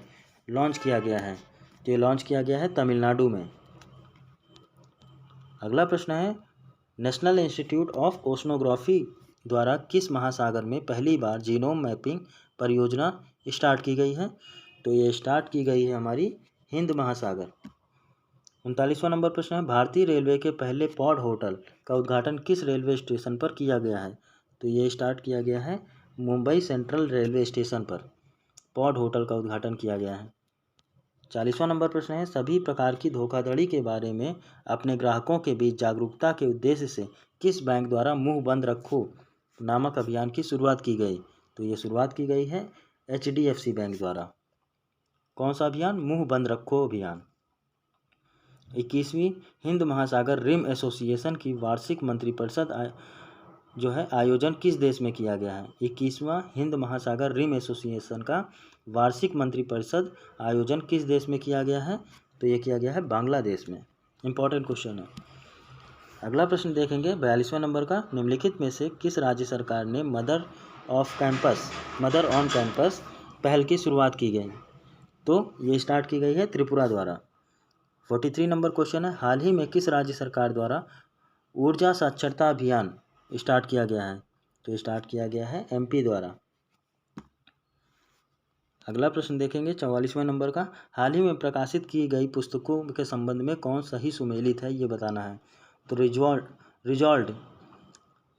लॉन्च किया गया है? तो ये लॉन्च किया गया है तमिलनाडु में। अगला प्रश्न है, नेशनल इंस्टीट्यूट ऑफ ओशनोग्राफी द्वारा किस महासागर में पहली बार जीनोम मैपिंग परियोजना स्टार्ट की गई है? तो ये स्टार्ट की गई है हमारी हिंद महासागर। 39वां नंबर प्रश्न है, भारतीय रेलवे के पहले पॉड होटल का उद्घाटन किस रेलवे स्टेशन पर किया गया है? तो ये स्टार्ट किया गया है मुंबई सेंट्रल रेलवे स्टेशन पर पॉड होटल का उद्घाटन किया गया है। 40वां नंबर प्रश्न है, सभी प्रकार की धोखाधड़ी के बारे में अपने ग्राहकों के बीच जागरूकता के उद्देश्य से किस बैंक द्वारा मुंह बंद रखो नामक अभियान की शुरुआत की गई? तो ये शुरुआत की गई है HDFC बैंक द्वारा। कौन सा अभियान? मुंह बंद रखो अभियान। 21वीं हिंद महासागर रिम एसोसिएशन की वार्षिक मंत्रिपरिषद जो है आयोजन किस देश में किया गया है? 21वां हिंद महासागर रिम एसोसिएशन का वार्षिक मंत्रिपरिषद आयोजन किस देश में किया गया है? तो ये किया गया है बांग्लादेश में। इंपॉर्टेंट क्वेश्चन है। अगला प्रश्न देखेंगे 42वें नंबर का, निम्नलिखित में से किस राज्य सरकार ने मदर ऑन कैंपस पहल की शुरुआत की गई? तो ये स्टार्ट की गई है त्रिपुरा द्वारा। 43 नंबर क्वेश्चन है, हाल ही में किस राज्य सरकार द्वारा ऊर्जा साक्षरता अभियान स्टार्ट किया गया है? तो स्टार्ट किया गया है MP द्वारा। अगला प्रश्न देखेंगे 44वें नंबर का, हाल ही में प्रकाशित की गई पुस्तकों के संबंध में कौन सही सुमेलित है, ये बताना है। तो रिजॉल्ट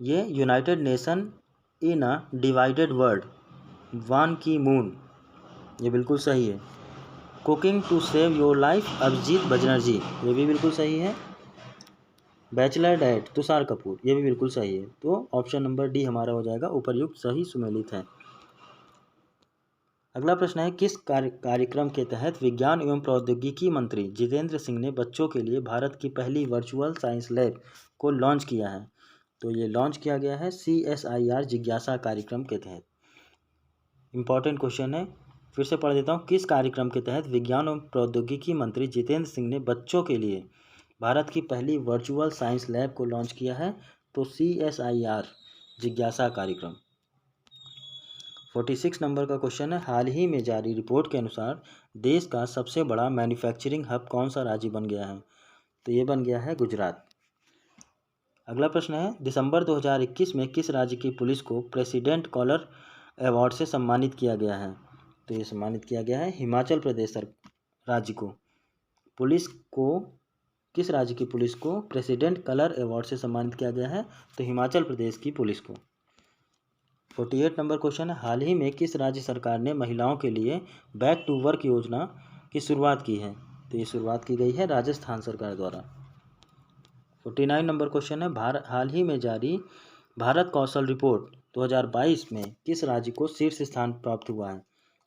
ये United Nation in a divided world, Ban Ki Moon, ये बिल्कुल सही है। Cooking to save your life Abhijit Banerjee, ये भी बिल्कुल सही है। बैचलर डाइट तुषार कपूर, ये भी बिल्कुल सही है। तो ऑप्शन नंबर D हमारा हो जाएगा उपरयुक्त सही सुमेलित है। अगला प्रश्न है, किस कार्यक्रम के तहत विज्ञान एवं प्रौद्योगिकी मंत्री जितेंद्र सिंह ने बच्चों के लिए भारत की पहली वर्चुअल साइंस लैब को लॉन्च किया है? तो ये लॉन्च किया गया है CSIR जिज्ञासा कार्यक्रम के तहत। इंपॉर्टेंट क्वेश्चन है, फिर से पढ़ देता हूँ। किस कार्यक्रम के तहत विज्ञान एवं प्रौद्योगिकी मंत्री जितेंद्र सिंह ने बच्चों के लिए भारत की पहली वर्चुअल साइंस लैब को लॉन्च किया है? तो CSIR जिज्ञासा कार्यक्रम। 46 नंबर का क्वेश्चन है, हाल ही में जारी रिपोर्ट के अनुसार देश का सबसे बड़ा मैन्युफैक्चरिंग हब कौन सा राज्य बन गया है? तो ये बन गया है गुजरात। अगला प्रश्न है, दिसंबर 2021 में किस राज्य की पुलिस को प्रेसिडेंट कॉलर अवार्ड से सम्मानित किया गया है? तो ये सम्मानित किया गया है हिमाचल प्रदेश राज्य को। किस राज्य की पुलिस को प्रेसिडेंट कलर अवार्ड से सम्मानित किया गया है? तो हिमाचल प्रदेश की पुलिस को। 48 नंबर क्वेश्चन है, हाल ही में किस राज्य सरकार ने महिलाओं के लिए बैक टू वर्क योजना की शुरुआत की है? तो ये शुरुआत की गई है राजस्थान सरकार द्वारा। 49 नंबर क्वेश्चन है, हाल ही में जारी भारत कौशल रिपोर्ट 2022 में किस राज्य को शीर्ष स्थान प्राप्त हुआ है?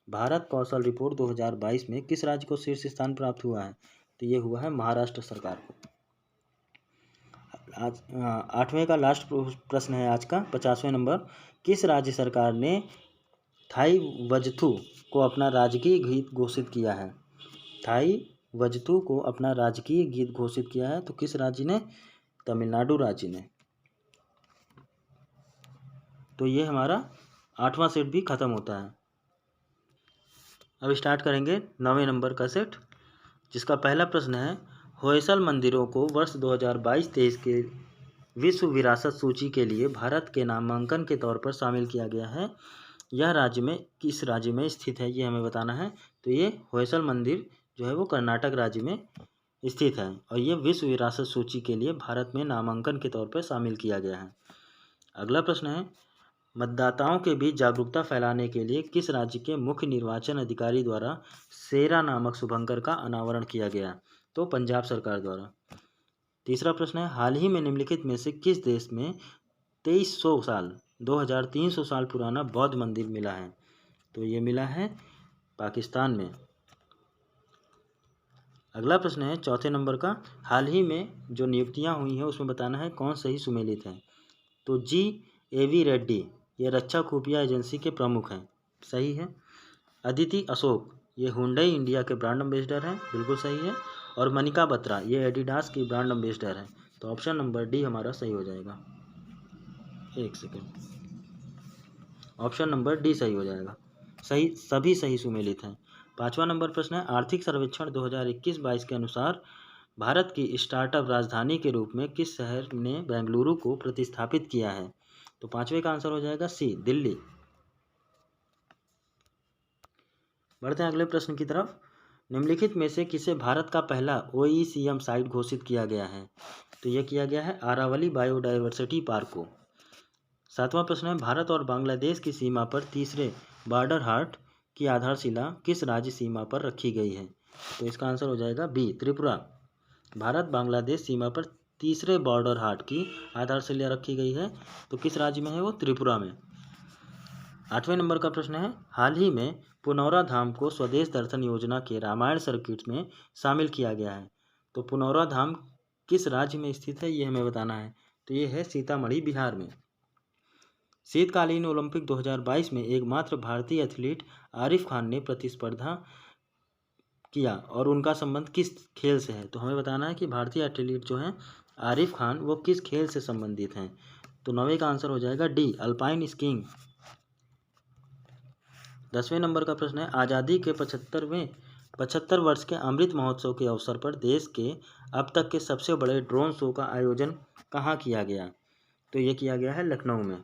भारत कौशल रिपोर्ट 2022 में किस राज्य को शीर्ष स्थान प्राप्त हुआ है? तो ये हुआ है महाराष्ट्र सरकार को। आज 8वें का लास्ट प्रश्न है आज का 50वें नंबर, किस राज्य सरकार ने थाई वजथू को अपना राजकीय गीत घोषित किया है? थाई वजथू को अपना राजकीय गीत घोषित किया है, तो किस राज्य ने? तमिलनाडु राज्य ने। तो ये हमारा 8वां सेट भी खत्म होता है। अब स्टार्ट करेंगे 9वें नंबर का सेट, जिसका पहला प्रश्न है, होयसल मंदिरों को वर्ष 2022-23 के विश्व विरासत सूची के लिए भारत के नामांकन के तौर पर शामिल किया गया है। यह राज्य में किस राज्य में स्थित है, ये हमें बताना है। तो ये होयसल मंदिर जो है वो कर्नाटक राज्य में स्थित है और ये विश्व विरासत सूची के लिए भारत में नामांकन के तौर पर शामिल किया गया है। अगला प्रश्न है, मतदाताओं के बीच जागरूकता फैलाने के लिए किस राज्य के मुख्य निर्वाचन अधिकारी द्वारा सेरा नामक शुभंकर का अनावरण किया गया? तो पंजाब सरकार द्वारा। तीसरा प्रश्न है, हाल ही में निम्नलिखित में से किस देश में 2300 साल 2300 साल पुराना बौद्ध मंदिर मिला है। तो ये मिला है पाकिस्तान में। अगला प्रश्न है चौथे नंबर का, हाल ही में जो नियुक्तियां हुई हैं उसमें बताना है कौन सही सुमेलित है। तो GAV रेड्डी ये रक्षा खुफिया एजेंसी के प्रमुख हैं, सही है। अदिति अशोक ये हुंडई इंडिया के ब्रांड एम्बेसडर हैं, बिल्कुल सही है। और मनिका बत्रा ये एडिडास की ब्रांड एम्बेसडर है। तो ऑप्शन नंबर डी हमारा सही हो जाएगा। एक सेकेंड, ऑप्शन नंबर डी सही हो जाएगा। सही, सभी सही सुमेलित हैं। पांचवा नंबर प्रश्न है, आर्थिक सर्वेक्षण 2021-22 के अनुसार भारत की स्टार्टअप राजधानी के रूप में किस शहर ने बेंगलुरु को प्रतिस्थापित किया है। तो पांचवे का आंसर हो जाएगा सी, दिल्ली। बढ़ते हैं अगले प्रश्न की तरफ। निम्नलिखित में से किसे भारत का पहला OECM साइट घोषित किया गया है। तो यह किया गया है आरावली बायोडायवर्सिटी पार्क को। सातवां प्रश्न है, भारत और बांग्लादेश की सीमा पर तीसरे बॉर्डर हाट की आधारशिला किस राज्य सीमा पर रखी गई है। तो इसका आंसर हो जाएगा बी, त्रिपुरा। भारत बांग्लादेश सीमा पर तीसरे बॉर्डर हाट की आधारशिला रखी गई है, तो किस राज्य में है वो, त्रिपुरा में। आठवें नंबर का प्रश्न है, हाल ही में पुनौरा धाम को स्वदेश दर्शन योजना के रामायण सर्किट में शामिल किया गया है। तो पुनौरा धाम किस राज्य में स्थित है ये हमें बताना है। तो ये है सीतामढ़ी, बिहार में। शीतकालीन ओलंपिक 2022 में एकमात्र भारतीय एथलीट आरिफ खान ने प्रतिस्पर्धा किया और उनका संबंध किस खेल से है। तो हमें बताना है कि भारतीय एथलीट जो हैं आरिफ खान वो किस खेल से संबंधित हैं। तो 9वें का आंसर हो जाएगा डी, अल्पाइन स्कीइंग। 10वें नंबर का प्रश्न है, आज़ादी के 75 वर्ष के अमृत महोत्सव के अवसर पर देश के अब तक के सबसे बड़े ड्रोन शो का आयोजन कहाँ किया गया। तो ये किया गया है लखनऊ में।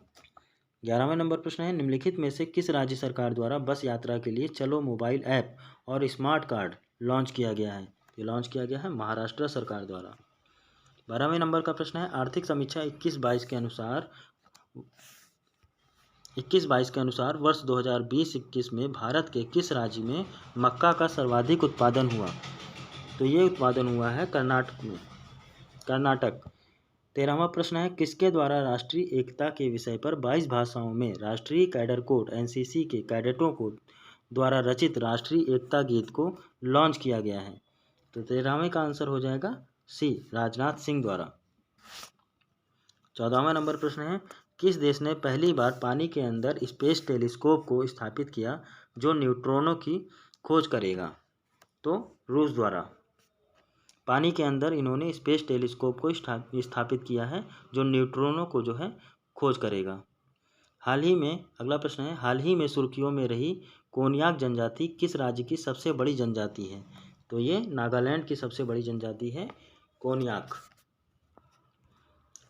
11वें नंबर प्रश्न है, निम्नलिखित में से किस राज्य सरकार द्वारा बस यात्रा के लिए चलो मोबाइल ऐप और स्मार्ट कार्ड लॉन्च किया गया है। ये लॉन्च किया गया है महाराष्ट्र सरकार द्वारा। 12वें नंबर का प्रश्न है, आर्थिक समीक्षा 21-22 के अनुसार वर्ष 2020-21 में भारत के किस राज्य में मक्का का सर्वाधिक उत्पादन हुआ। तो ये उत्पादन हुआ है कर्नाटक में, कर्नाटक। 13वां प्रश्न है, किसके द्वारा राष्ट्रीय एकता के विषय पर 22 भाषाओं में राष्ट्रीय कैडर कोड NCC के कैडेटों को द्वारा रचित राष्ट्रीय एकता गीत को लॉन्च किया गया है। तो 13वें का आंसर हो जाएगा सी, राजनाथ सिंह द्वारा। 14वां नंबर प्रश्न है, किस देश ने पहली बार पानी के अंदर स्पेस टेलीस्कोप को स्थापित किया जो न्यूट्रॉनों की खोज करेगा। तो रूस द्वारा। पानी के अंदर इन्होंने स्पेस टेलीस्कोप को स्थापित किया है जो न्यूट्रॉनों को जो है खोज करेगा। हाल ही में, अगला प्रश्न है, हाल ही में सुर्खियों में रही कोन्याक जनजाति किस राज्य की सबसे बड़ी जनजाति है। तो ये नागालैंड की सबसे बड़ी जनजाति है कोन्याक।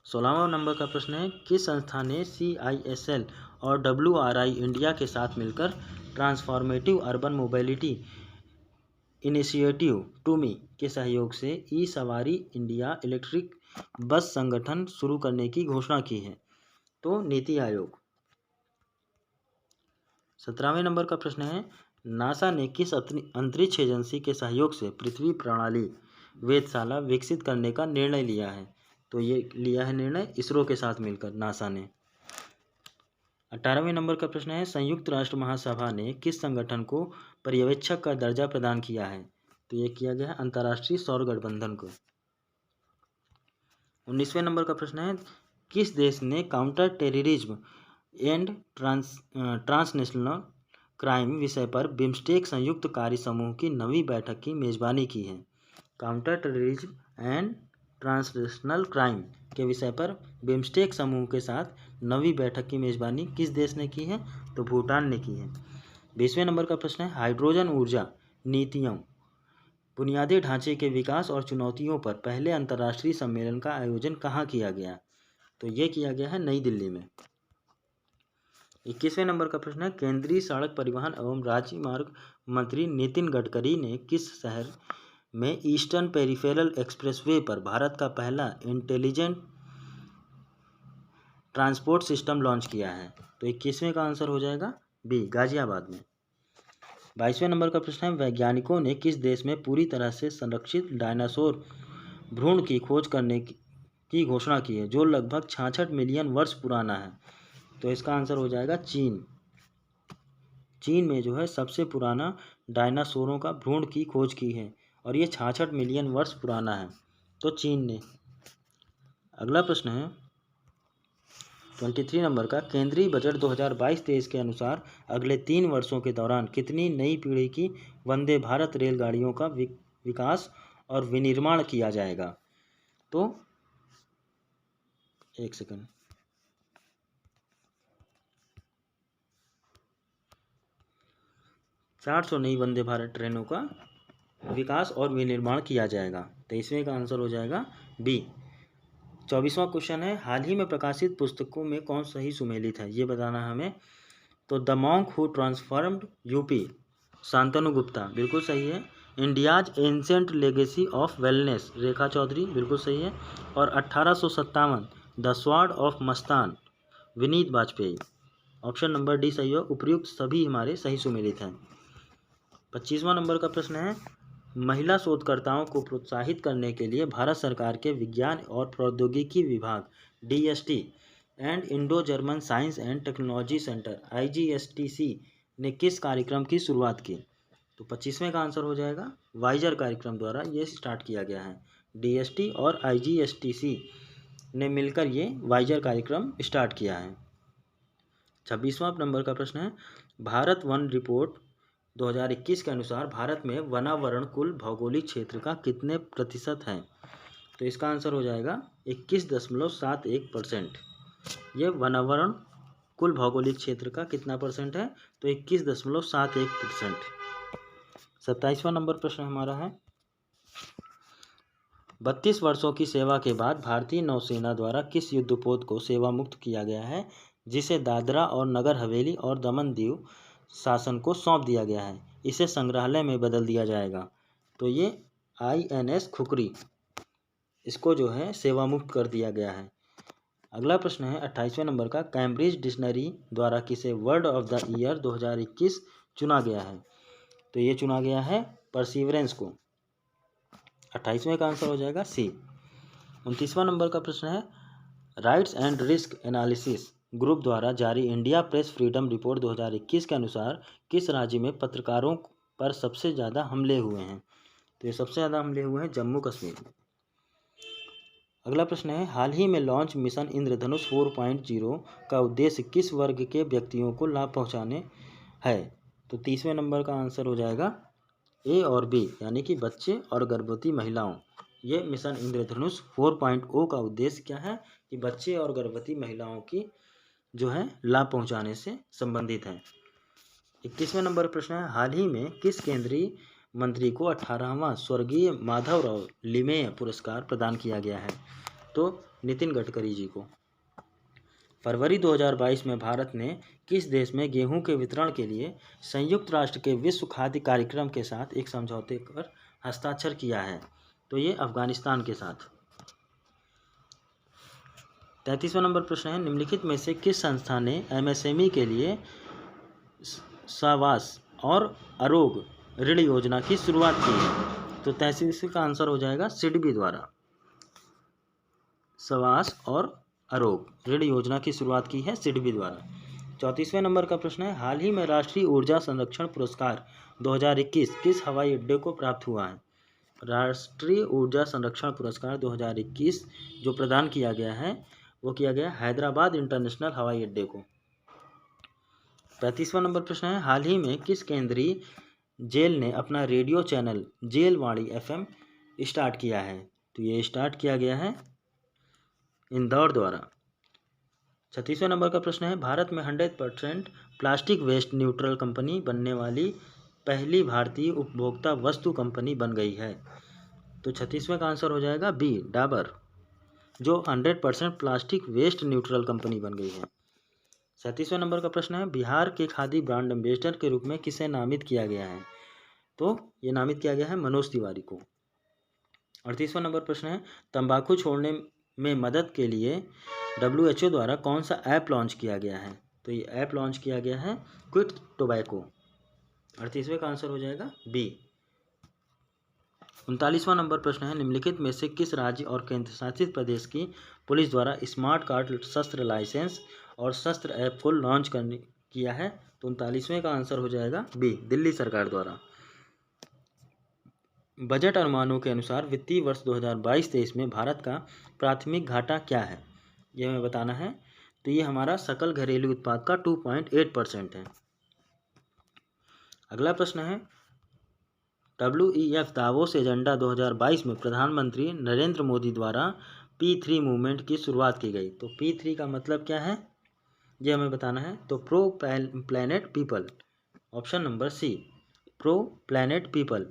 16वां नंबर का प्रश्न है, किस संस्था ने CISL और WRI इंडिया के साथ मिलकर ट्रांसफॉर्मेटिव अर्बन मोबिलिटी इनिशिएटिव टूमी के सहयोग से ई-सवारी इंडिया इलेक्ट्रिक बस संगठन शुरू करने की घोषणा की है। तो नीति आयोग। 17वें नंबर का प्रश्न है, नासा ने किस अंतरिक्ष एजेंसी के सहयोग से पृथ्वी प्रणाली वेधशाला विकसित करने का निर्णय लिया है। तो ये लिया है निर्णय इसरो के साथ मिलकर नासा ने। 18वें नंबर का प्रश्न है, संयुक्त राष्ट्र महासभा ने किस संगठन को पर्यवेक्षक का दर्जा प्रदान किया है। तो ये किया गया है अंतर्राष्ट्रीय सौर गठबंधन को। 19वें नंबर का प्रश्न है, किस देश ने counter terrorism and transnational crime विषय पर बिम्स्टेक संयुक्त कार्य समूह की 9वीं बैठक की मेजबानी की है। Counter terrorism and transnational crime के विषय पर बिम्स्टेक समूह के साथ 9वीं बैठक की मेजबानी किस देश ने की है। तो भूटान ने की है। 20वें नंबर का प्रश्न है, हाइड्रोजन ऊर्जा नीतियों बुनियादी ढांचे के विकास और चुनौतियों पर पहले अंतर्राष्ट्रीय सम्मेलन का आयोजन कहाँ किया गया। तो ये किया गया है नई दिल्ली में। 21वें नंबर का प्रश्न है, केंद्रीय सड़क परिवहन एवं राज्य मार्ग मंत्री नितिन गडकरी ने किस शहर में ईस्टर्न पेरिफेरल एक्सप्रेसवे पर भारत का पहला इंटेलिजेंट ट्रांसपोर्ट सिस्टम लॉन्च किया है। तो 21वें का आंसर हो जाएगा बी, गाजियाबाद में। 22वें नंबर का प्रश्न है, वैज्ञानिकों ने किस देश में पूरी तरह से संरक्षित डायनासोर भ्रूण की खोज की घोषणा की है, जो लगभग 66 मिलियन वर्ष पुराना है? तो इसका आंसर हो जाएगा चीन। चीन में जो है सबसे पुराना डायनासोरों का भ्रूण की खोज की है और ये 66 मिलियन वर्ष पुराना है, तो चीन ने। अगला प्रश्न है 23 नंबर का, केंद्रीय बजट 2022-23 के अनुसार अगले 3 वर्षों के दौरान कितनी नई पीढ़ी की वंदे भारत रेलगाड़ियों का विकास और विनिर्माण किया जाएगा? तो एक सेकंड, 400 नई वंदे भारत ट्रेनों का विकास और विनिर्माण किया जाएगा। 23वें का आंसर हो जाएगा बी। 24वां क्वेश्चन है, हाल ही में प्रकाशित पुस्तकों में कौन सही सुमेलित है, ये बताना है हमें। तो the monk who transformed UP, Shantanu Gupta, बिल्कुल सही है। India's ancient legacy of wellness, Rekha Chaudhary, बिल्कुल सही है। और 1857 the sword of Mastan, Vineet Vajpayee. Option number D सही हो। उपर्युक्त सभी हमारे सही सुमेलित हैं। 25वां नंबर का प्रश्न है, महिला शोधकर्ताओं को प्रोत्साहित करने के लिए भारत सरकार के विज्ञान और प्रौद्योगिकी विभाग DST and Indo German science and technology centre IGSTC ने किस कार्यक्रम की शुरुआत की? तो 25वें का आंसर हो जाएगा वाइजर कार्यक्रम द्वारा ये स्टार्ट किया गया है। DST और IGSTC ने मिलकर ये वाइजर कार्यक्रम स्टार्ट किया है। 26वां नंबर का प्रश्न है, भारत वन रिपोर्ट 2021 के अनुसार भारत में वनावरण कुल भौगोलिक क्षेत्र का कितने प्रतिशत है? तो इसका आंसर हो जाएगा 21.71%। ये वनावरण कुल भौगोलिक क्षेत्र का कितना परसेंट है? तो 21.71%। 27वां नंबर प्रश्न हमारा है, 32 वर्षों की सेवा के बाद भारतीय नौसेना द्वारा किस युद्धपोत को सेवा मुक्त किया गया है, जिसे दादरा और नगर हवेली और दमन दीव शासन को सौंप दिया गया है? इसे संग्रहालय में बदल दिया जाएगा। तो ये INS खुखरी, इसको जो है सेवा मुक्त कर दिया गया है। अगला प्रश्न है 28वें नंबर का, कैम्ब्रिज डिक्शनरी द्वारा किसे वर्ड ऑफ द ईयर 2021 चुना गया है? तो ये चुना गया है परसिवरेंस को। 28वें का आंसर हो जाएगा सी। 29वां नंबर का प्रश्न है, rights and risk analysis group द्वारा जारी इंडिया प्रेस फ्रीडम रिपोर्ट 2021 के अनुसार किस राज्य में पत्रकारों पर सबसे ज़्यादा हमले हुए हैं? तो ये सबसे ज़्यादा हमले हुए हैं जम्मू कश्मीर में। अगला प्रश्न है, हाल ही में लॉन्च मिशन इंद्रधनुष 4.0 का उद्देश्य किस वर्ग के व्यक्तियों को लाभ पहुंचाने है? तो 30वें नंबर का आंसर हो जाएगा ए और बी, यानी कि बच्चे और गर्भवती महिलाओं। ये मिशन इंद्रधनुष 4.0 का उद्देश्य क्या है कि बच्चे और गर्भवती महिलाओं की जो है लाभ पहुंचाने से संबंधित है। 21वें नंबर प्रश्न है, हाल ही में किस केंद्रीय मंत्री को 18वां स्वर्गीय माधवराव लिमेय पुरस्कार प्रदान किया गया है? तो नितिन गडकरी जी को। फरवरी 2022 में भारत ने किस देश में गेहूं के वितरण के लिए संयुक्त राष्ट्र के विश्व खाद्य कार्यक्रम के साथ एक समझौते पर हस्ताक्षर किया है? तो ये अफगानिस्तान के साथ। 33वां नंबर प्रश्न है, निम्नलिखित में से किस संस्था ने MSME के लिए सावास और आरोग ऋण योजना की शुरुआत की है? तो 33 का आंसर हो जाएगा सिडबी द्वारा। सावास और आरोग ऋण योजना की शुरुआत की है सिडबी द्वारा। 34वें नंबर का प्रश्न है, हाल ही में राष्ट्रीय ऊर्जा संरक्षण पुरस्कार 2021 किस हवाई अड्डे को प्राप्त हुआ है? राष्ट्रीय ऊर्जा संरक्षण पुरस्कार 2021 जो प्रदान किया गया है वो किया गया हैदराबाद इंटरनेशनल हवाई अड्डे को। 35वां नंबर प्रश्न है, हाल ही में किस केंद्रीय जेल ने अपना रेडियो चैनल जेलवाणी FM स्टार्ट किया है? तो ये स्टार्ट किया गया है इंदौर द्वारा। 36वें नंबर का प्रश्न है, भारत में 100% प्लास्टिक वेस्ट न्यूट्रल कंपनी बनने वाली पहली भारतीय उपभोक्ता वस्तु कंपनी बन गई है? तो 36वें का आंसर हो जाएगा बी, डाबर, जो 100% प्लास्टिक वेस्ट न्यूट्रल कंपनी बन गई है। 37वें नंबर का प्रश्न है, बिहार के खादी ब्रांड एम्बेसडर के रूप में किसे नामित किया गया है? तो ये नामित किया गया है मनोज तिवारी को। 38वां नंबर प्रश्न है, तंबाकू छोड़ने में मदद के लिए WHO द्वारा कौन सा ऐप लॉन्च किया गया है? तो ये ऐप लॉन्च किया गया है क्विट टोबैको। 38वें का आंसर हो जाएगा बी। 39वां नंबर प्रश्न है, निम्नलिखित में से किस राज्य और केंद्र शासित प्रदेश की पुलिस द्वारा स्मार्ट कार्ड शस्त्र लाइसेंस और शस्त्र ऐप को लॉन्च करने किया है? तो 39वें का आंसर हो जाएगा बी, दिल्ली सरकार द्वारा। बजट अनुमानों के अनुसार वित्तीय वर्ष 2022-23 में भारत का प्राथमिक घाटा क्या है, ये हमें बताना है। तो ये हमारा सकल घरेलू उत्पाद का 2.8% है। अगला प्रश्न है, WEF दावोस एजेंडा 2022 में प्रधानमंत्री नरेंद्र मोदी द्वारा P3 मूवमेंट की शुरुआत की गई। तो P3 का मतलब क्या है, ये हमें बताना है। तो pro planet people, option number C, pro planet people.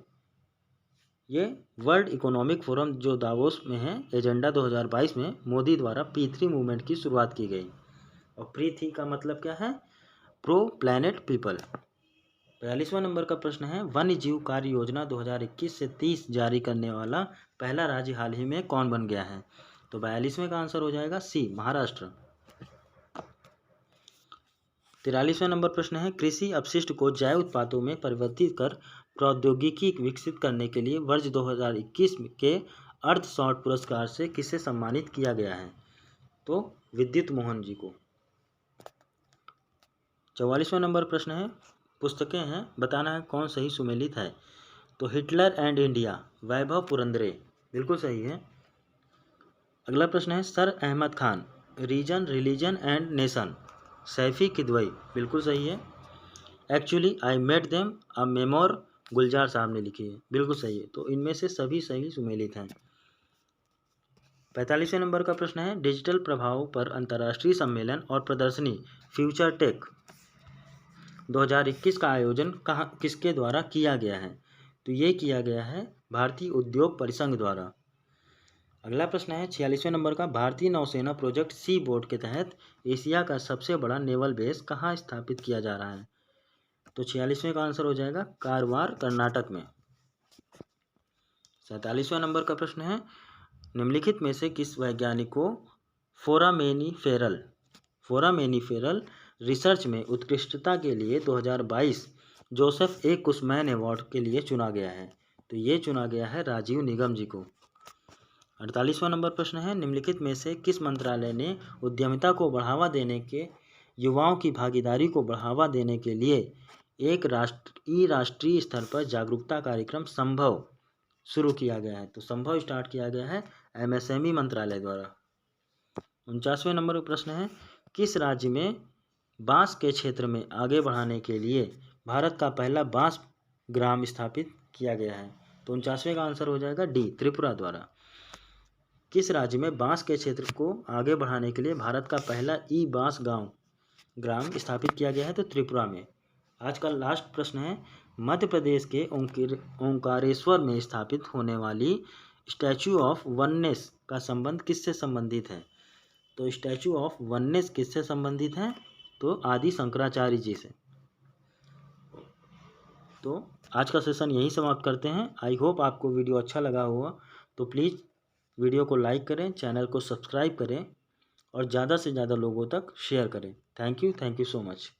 ये वर्ल्ड इकोनॉमिक फोरम जो दावोस में है, एजेंडा 2022 में मोदी द्वारा P3 मूवमेंट की शुरुआत की गई। और P3 का मतलब क्या है, प्रो प्लैनेट पीपल। 42वां नंबर का प्रश्न है, वन्य जीव कार्य योजना 2021 से 30 जारी करने वाला पहला राज्य हाल ही में कौन बन गया है? तो 42वें का आंसर हो जाएगा सी, महाराष्ट्र। 43वां नंबर प्रश्न है, कृषि अपशिष्ट को जैव उत्पादों में परिवर्तित कर प्रौद्योगिकी विकसित करने के लिए वर्ष 2021 के अर्थ शॉर्ट पुरस्कार से किसे सम्मानित किया गया है? तो विद्युत मोहन जी को। 44वां नंबर प्रश्न है, पुस्तकें हैं, बताना है कौन सही सुमेलित है। तो Hitler and India, Vaibhav Purandare, बिल्कुल सही है। अगला प्रश्न है, sir Ahmad Khan, reason religion and nation, Saifi Kidwai, बिल्कुल सही है। Actually I met them a memoir, Gulzar sahab ने लिखी है, बिल्कुल सही है। तो इनमें से सभी सही सुमेलित हैं। 45वें नंबर का प्रश्न है, डिजिटल प्रभाव पर अंतर्राष्ट्रीय सम्मेलन और प्रदर्शनी फ्यूचर टेक 2021 का आयोजन कहाँ किसके द्वारा किया गया है? तो ये किया गया है भारतीय उद्योग परिसंघ द्वारा। अगला प्रश्न है, 46वें नंबर का, भारतीय नौसेना प्रोजेक्ट सी बोट के तहत एशिया का सबसे बड़ा नेवल बेस कहाँ स्थापित किया जा रहा है? तो 46वें का आंसर हो जाएगा कारवार, कर्नाटक में। 47वें नंबर का प्रश्न है, निम्नलिखित में से किस वैज्ञानिक को फोरामेनिफेरल रिसर्च में उत्कृष्टता के लिए 2022 जोसेफ ए कुशमैन अवार्ड के लिए चुना गया है? तो ये चुना गया है राजीव निगम जी को। 48वां नंबर प्रश्न है, निम्नलिखित में से किस मंत्रालय ने उद्यमिता को बढ़ावा देने के, युवाओं की भागीदारी को बढ़ावा देने के लिए एक राष्ट्रीय स्तर पर जागरूकता कार्यक्रम संभव शुरू किया गया है? तो संभव स्टार्ट किया गया है MSME मंत्रालय द्वारा। 49वें नंबर का प्रश्न है, किस राज्य में बांस के क्षेत्र में आगे बढ़ाने के लिए भारत का पहला बांस ग्राम स्थापित किया गया है? तो 49वें का आंसर हो जाएगा डी, त्रिपुरा द्वारा। किस राज्य में बांस के क्षेत्र को आगे बढ़ाने के लिए भारत का पहला बांस ग्राम स्थापित किया गया है? तो त्रिपुरा में। आज का लास्ट प्रश्न है, मध्य प्रदेश के ओंकारेश्वर में स्थापित होने वाली स्टैचू ऑफ वननेस का संबंध किससे संबंधित है? तो स्टैचू ऑफ वननेस किससे संबंधित है? तो आदि शंकराचार्य जी से। तो आज का सेशन यहीं समाप्त करते हैं। आई होप आपको वीडियो अच्छा लगा होगा। तो प्लीज़ वीडियो को लाइक करें, चैनल को सब्सक्राइब करें और ज़्यादा से ज़्यादा लोगों तक शेयर करें। Thank you so much.